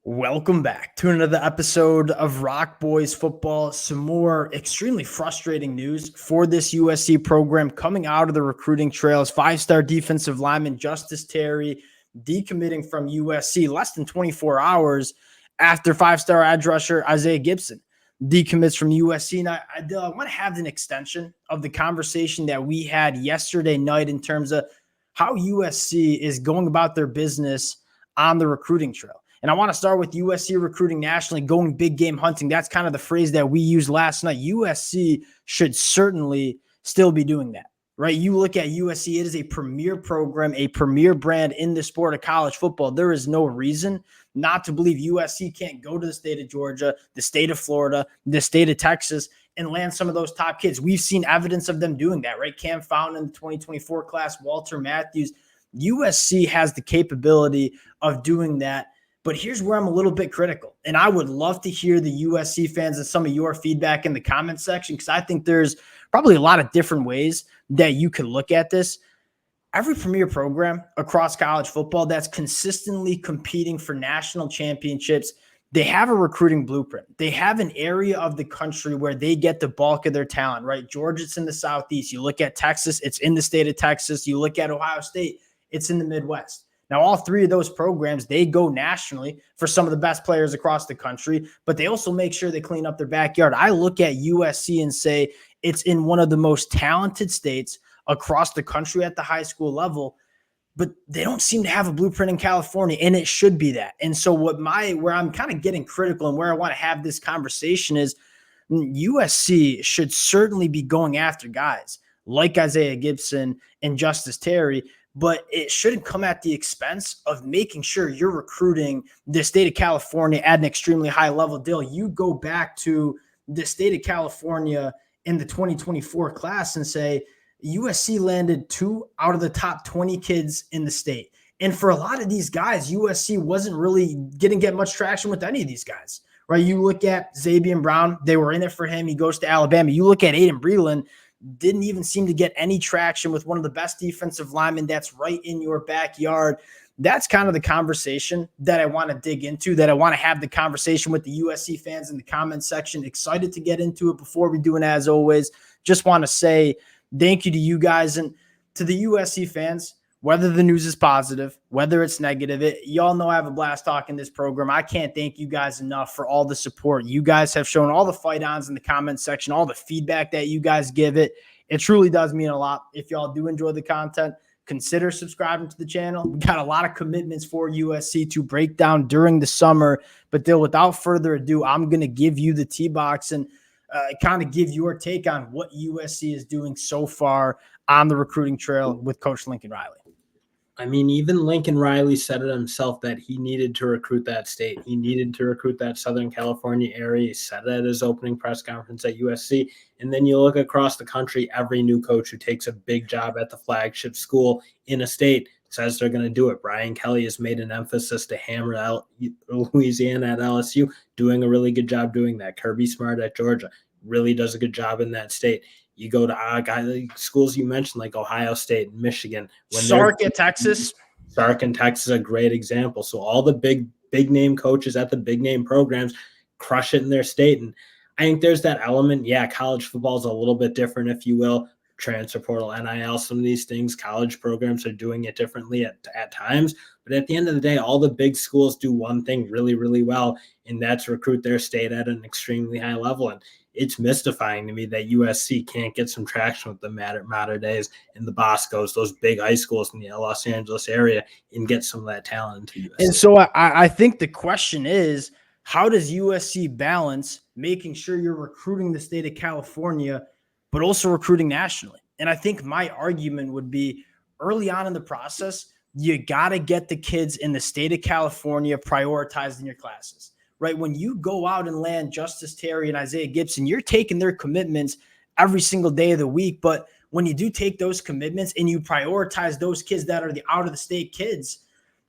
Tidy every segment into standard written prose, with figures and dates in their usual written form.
Welcome back to another episode of Rock Boys Football. Some more extremely frustrating news for this USC program coming out of the recruiting trails. Five-star defensive lineman Justus Terry decommitting from USC less than 24 hours after five-star edge rusher Isaiah Gibson decommits from USC. Now, I want to have an extension of the conversation that we had yesterday night in terms of how USC is going about their business on the recruiting trail. And I want to start with USC recruiting nationally, going big game hunting. That's kind of the phrase that we used last night. USC should certainly still be doing that, right? You look at USC, it is a premier program, a premier brand in the sport of college football. There is no reason not to believe USC can't go to the state of Georgia, the state of Florida, the state of Texas, and land some of those top kids. We've seen evidence of them doing that, right? Cam Fountain in the 2024 class, Walter Matthews. USC has the capability of doing that. But here's where I'm a little bit critical. And I would love to hear the USC fans and some of your feedback in the comment section, because I think there's probably a lot of different ways that you can look at this. Every premier program across college football that's consistently competing for national championships, they have a recruiting blueprint. They have an area of the country where they get the bulk of their talent, right? Georgia, it's in the Southeast. You look at Texas, it's in the state of Texas. You look at Ohio State, it's in the Midwest. Now, all three of those programs, they go nationally for some of the best players across the country, but they also make sure they clean up their backyard. I look at USC and say it's in one of the most talented states across the country at the high school level, but they don't seem to have a blueprint in California, and it should be that. And so where I'm kind of getting critical and where I want to have this conversation is USC should certainly be going after guys like Isaiah Gibson and Justus Terry, but it shouldn't come at the expense of making sure you're recruiting the state of California at an extremely high level. Dale, you go back to the state of California in the 2024 class and say USC landed 2 out of the top 20 kids in the state. And for a lot of these guys, USC wasn't really get much traction with any of these guys, right? You look at Zabian Brown, they were in it for him. He goes to Alabama. You look at Aiden Breland, didn't even seem to get any traction with one of the best defensive linemen that's right in your backyard. That's kind of the conversation that I want to dig into, that I want to have the conversation with the USC fans in the comment section. Excited to get into it. Before we do, and as always, just want to say thank you to you guys and to the USC fans. Whether the news is positive, whether it's negative, y'all know I have a blast talking this program. I can't thank you guys enough for all the support. You guys have shown all the fight-ons in the comment section, all the feedback that you guys give it. It truly does mean a lot. If y'all do enjoy the content, consider subscribing to the channel. We got a lot of commitments for USC to break down during the summer. But Dale, without further ado, I'm going to give you the T-box and kind of give your take on what USC is doing so far on the recruiting trail with Coach Lincoln Riley. I mean, even Lincoln Riley said it himself that he needed to recruit that state. He needed to recruit that Southern California area. He said it at his opening press conference at USC. And then you look across the country, every new coach who takes a big job at the flagship school in a state says they're going to do it. Brian Kelly has made an emphasis to hammer out Louisiana at LSU, doing a really good job doing that. Kirby Smart at Georgia really does a good job in that state. You go to schools you mentioned like Ohio State and Michigan. Sark at Texas. Sark in Texas is a great example. So all the big name coaches at the big name programs crush it in their state. And I think there's that element. Yeah, college football is a little bit different, if you will. Transfer portal, NIL, some of these things, college programs are doing it differently at times. But at the end of the day, all the big schools do one thing really, really well, and that's recruit their state at an extremely high level. And it's mystifying to me that USC can't get some traction with the Mater Days and the Boscos, those big high schools in the Los Angeles area, and get some of that talent into USC. And so I think the question is, how does USC balance making sure you're recruiting the state of California, but also recruiting nationally? And I think my argument would be early on in the process, you got to get the kids in the state of California prioritized in your classes. Right? When you go out and land Justus Terry and Isaiah Gibson, you're taking their commitments every single day of the week. But when you do take those commitments and you prioritize those kids that are the out-of-the-state kids,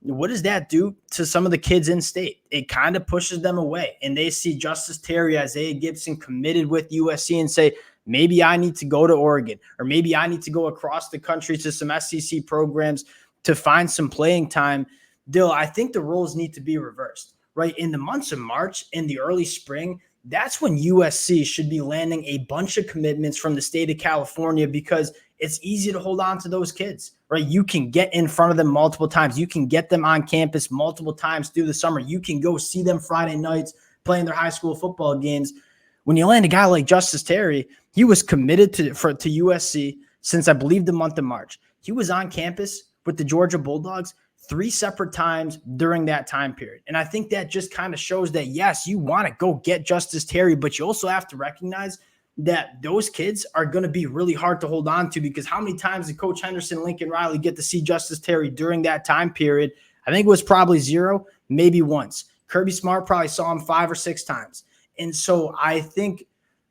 what does that do to some of the kids in state? It kind of pushes them away. And they see Justus Terry, Isaiah Gibson committed with USC and say, maybe I need to go to Oregon, or maybe I need to go across the country to some SEC programs to find some playing time. Dill, I think the roles need to be reversed. right? In the months of March, in the early spring, that's when USC should be landing a bunch of commitments from the state of California, because it's easy to hold on to those kids, right? You can get in front of them multiple times. You can get them on campus multiple times through the summer. You can go see them Friday nights playing their high school football games. When you land a guy like Justus Terry, he was committed to USC since, I believe, the month of March. He was on campus with the Georgia Bulldogs 3 separate times during that time period. And I think that just kind of shows that, yes, you want to go get Justus Terry, but you also have to recognize that those kids are going to be really hard to hold on to, because how many times did Coach Henderson, Lincoln Riley get to see Justus Terry during that time period? I think it was probably 0, maybe once. Kirby Smart probably saw him 5 or 6 times. And so I think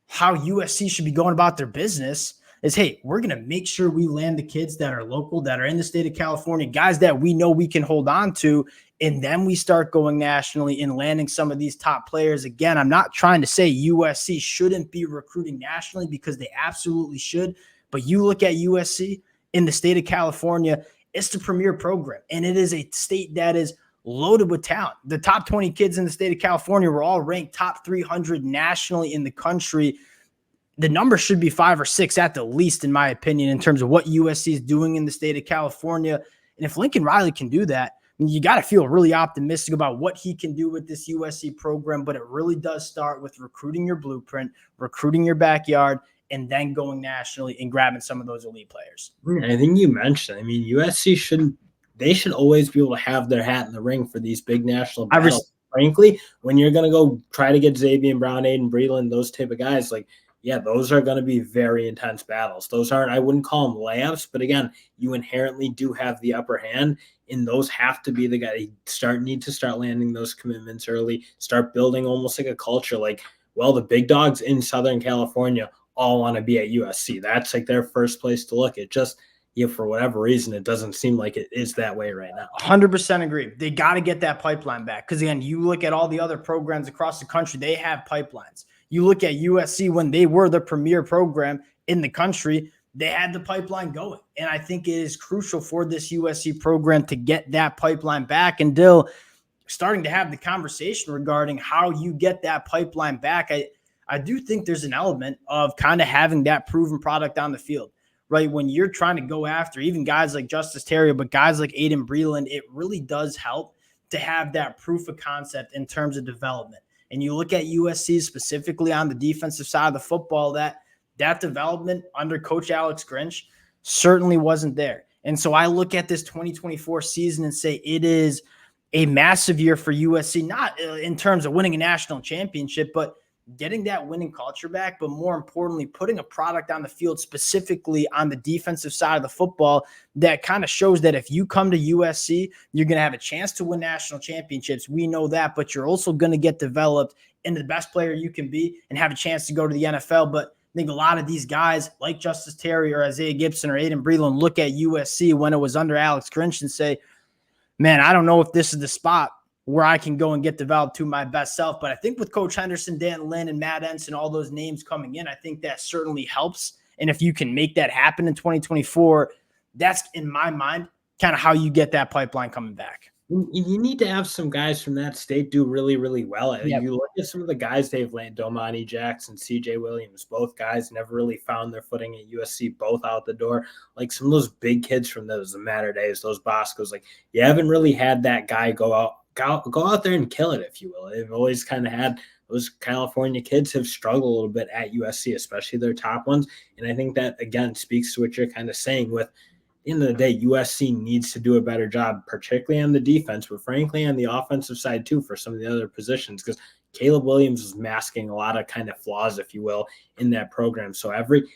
how USC should be going about their business is, hey, we're going to make sure we land the kids that are local, that are in the state of California, guys that we know we can hold on to, and then we start going nationally and landing some of these top players. Again, I'm not trying to say USC shouldn't be recruiting nationally, because they absolutely should, but you look at USC in the state of California, it's the premier program, and it is a state that is loaded with talent. The top 20 kids in the state of California were all ranked top 300 nationally in the country. The number should be 5 or 6 at the least, in my opinion, in terms of what USC is doing in the state of California. And if Lincoln Riley can do that, you got to feel really optimistic about what he can do with this USC program. But it really does start with recruiting your blueprint, recruiting your backyard, and then going nationally and grabbing some of those elite players. I think you mentioned, USC should always be able to have their hat in the ring for these big national battles. Frankly, when you're going to go try to get Xavier Brown, Aiden Breland, those type of guys, those are going to be very intense battles. Those aren't, I wouldn't call them layups, but again, you inherently do have the upper hand, and those have to be the guy. Need to start landing those commitments early, start building almost like a culture. The big dogs in Southern California all want to be at USC. That's their first place to look. It just, for whatever reason, it doesn't seem like it is that way right now. 100% agree. They got to get that pipeline back, because again, you look at all the other programs across the country, they have pipelines. You look at USC, when they were the premier program in the country, they had the pipeline going. And I think it is crucial for this USC program to get that pipeline back. And Dill, starting to have the conversation regarding how you get that pipeline back, I do think there's an element of kind of having that proven product on the field, right? When you're trying to go after even guys like Justus Terry, but guys like Aiden Breland, it really does help to have that proof of concept in terms of development. And you look at USC specifically on the defensive side of the football, that development under Coach Alex Grinch certainly wasn't there. And so I look at this 2024 season and say it is a massive year for USC, not in terms of winning a national championship, but getting that winning culture back, but more importantly, putting a product on the field specifically on the defensive side of the football that kind of shows that if you come to USC, you're going to have a chance to win national championships. We know that, but you're also going to get developed into the best player you can be and have a chance to go to the NFL. But I think a lot of these guys like Justus Terry or Isaiah Gibson or Aiden Breland look at USC when it was under Alex Grinch and say, man, I don't know if this is the spot where I can go and get developed to my best self. But I think with Coach Henderson, Dan Lynn, and Matt Ensign, all those names coming in, I think that certainly helps. And if you can make that happen in 2024, that's, in my mind, kind of how you get that pipeline coming back. You need to have some guys from that state do really, really well. Yep. You look at some of the guys they've landed, Domani Jackson, CJ Williams, both guys never really found their footing at USC, both out the door. Some of those big kids from those Matter Days, those Boscos, you haven't really had that guy go out there and kill it, if you will. They've always kind of had those California kids have struggled a little bit at USC, especially their top ones. And I think that, again, speaks to what you're kind of saying with, at the end of the day, USC needs to do a better job, particularly on the defense, but frankly on the offensive side too for some of the other positions, because Caleb Williams is masking a lot of kind of flaws, if you will, in that program. So every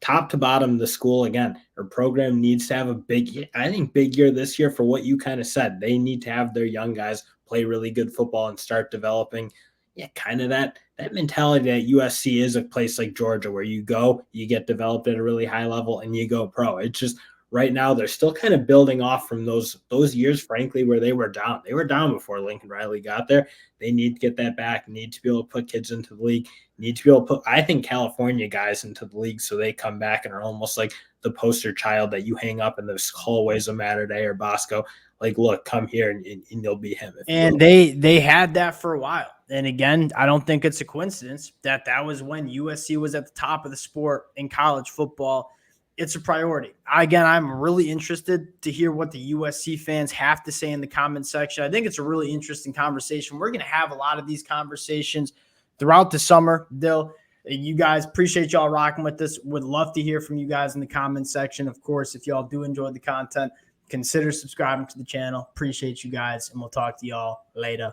top to bottom, the school, again, her program needs to have a big year this year for what you kind of said. They need to have their young guys play really good football and start developing kind of that mentality that USC is a place like Georgia where you go, you get developed at a really high level and you go pro. It's just right now they're still kind of building off from those years, frankly, where they were down. They were down before Lincoln Riley got there. They need to get that back, need to be able to put kids into the league, need to be able to put, I think, California guys into the league so they come back and are almost like the poster child that you hang up in the hallways of Matter Day or Bosco. like, look, come here and you'll be him. And they had that for a while. And again, I don't think it's a coincidence that was when USC was at the top of the sport in college football. It's a priority. Again, I'm really interested to hear what the USC fans have to say in the comment section. I think it's a really interesting conversation. We're going to have a lot of these conversations throughout the summer. You guys, appreciate y'all rocking with this. Would love to hear from you guys in the comment section. Of course, if y'all do enjoy the content, consider subscribing to the channel. Appreciate you guys, and we'll talk to y'all later.